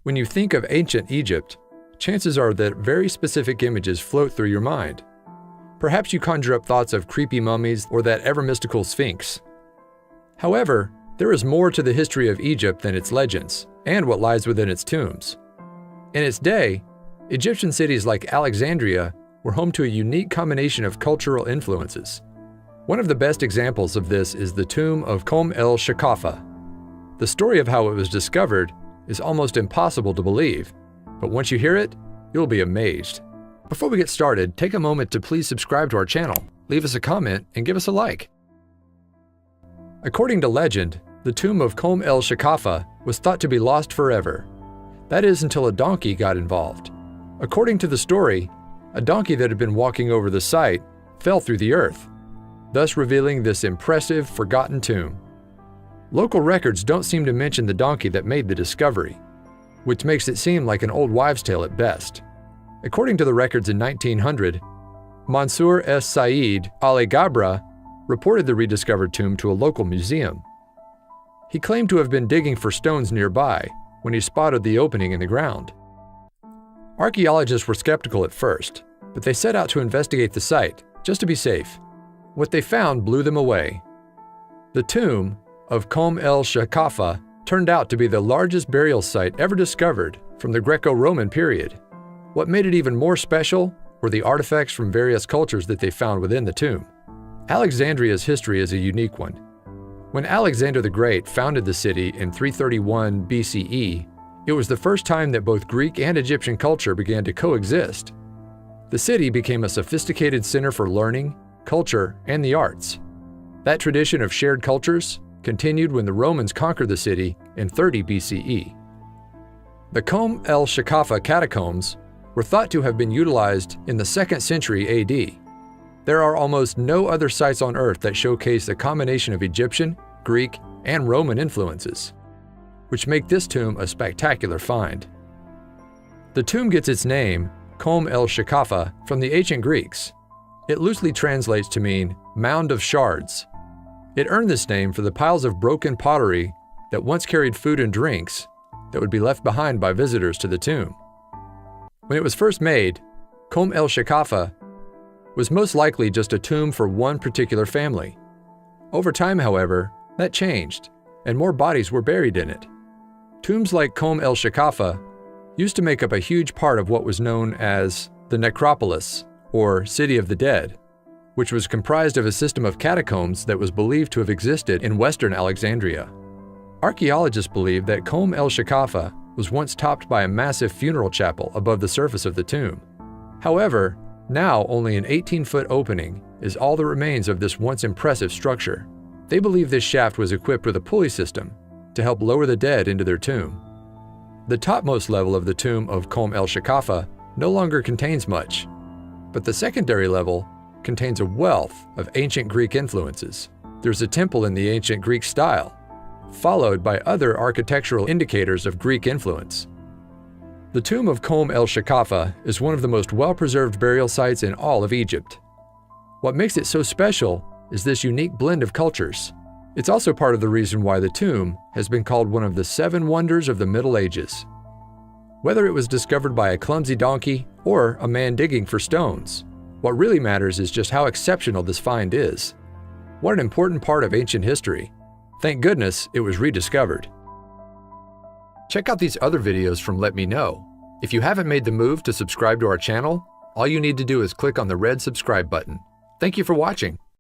When you think of ancient Egypt, chances are that very specific images float through your mind. Perhaps you conjure up thoughts of creepy mummies or that ever-mystical Sphinx. However, there is more to the history of Egypt than its legends and what lies within its tombs. In its day, Egyptian cities like Alexandria were home to a unique combination of cultural influences. One of the best examples of this is the tomb of Kom el Shakafa. The story of how it was discovered is almost impossible to believe, but once you hear it, you'll be amazed. Before we get started, take a moment to please subscribe to our channel, leave us a comment, and give us a like. According to legend, the tomb of Kom el Shakafa was thought to be lost forever. That is until a donkey got involved. According to the story, a donkey that had been walking over the site fell through the earth, thus revealing this impressive, forgotten tomb. Local records don't seem to mention the donkey that made the discovery, which makes it seem like an old wives' tale at best. According to the records in 1900, Mansour S. Said Ali Gabra reported the rediscovered tomb to a local museum. He claimed to have been digging for stones nearby when he spotted the opening in the ground. Archaeologists were skeptical at first, but they set out to investigate the site just to be safe. What they found blew them away. The tomb of Kom el Shakafa turned out to be the largest burial site ever discovered from the Greco-Roman period. What made it even more special were the artifacts from various cultures that they found within the tomb. Alexandria's history is a unique one. When Alexander the Great founded the city in 331 BCE, it was the first time that both Greek and Egyptian culture began to coexist. The city became a sophisticated center for learning, culture, and the arts. That tradition of shared cultures continued when the Romans conquered the city in 30 BCE. The Kom el Shakafa catacombs were thought to have been utilized in the 2nd century AD. There are almost no other sites on Earth that showcase a combination of Egyptian, Greek, and Roman influences, which make this tomb a spectacular find. The tomb gets its name, Kom el Shakafa, from the ancient Greeks. It loosely translates to mean mound of shards. It earned this name for the piles of broken pottery that once carried food and drinks that would be left behind by visitors to the tomb. When it was first made, Kom el Shakafa was most likely just a tomb for one particular family. Over time, however, that changed, and more bodies were buried in it. Tombs like Kom el Shakafa used to make up a huge part of what was known as the necropolis, or City of the Dead, which was comprised of a system of catacombs that was believed to have existed in western Alexandria. Archaeologists believe that Kom el Shakafa was once topped by a massive funeral chapel above the surface of the tomb. However, now only an 18-foot opening is all that remains of this once impressive structure. They believe this shaft was equipped with a pulley system to help lower the dead into their tomb. The topmost level of the tomb of Kom el Shakafa no longer contains much, but the secondary level contains a wealth of ancient Greek influences. There's a temple in the ancient Greek style, followed by other architectural indicators of Greek influence. The tomb of Kom el Shakafa is one of the most well-preserved burial sites in all of Egypt. What makes it so special is this unique blend of cultures. It's also part of the reason why the tomb has been called one of the 7 wonders of the Middle Ages. Whether it was discovered by a clumsy donkey or a man digging for stones, what really matters is just how exceptional this find is. What an important part of ancient history. Thank goodness it was rediscovered. Check out these other videos from Let Me Know. If you haven't made the move to subscribe to our channel, all you need to do is click on the red subscribe button. Thank you for watching.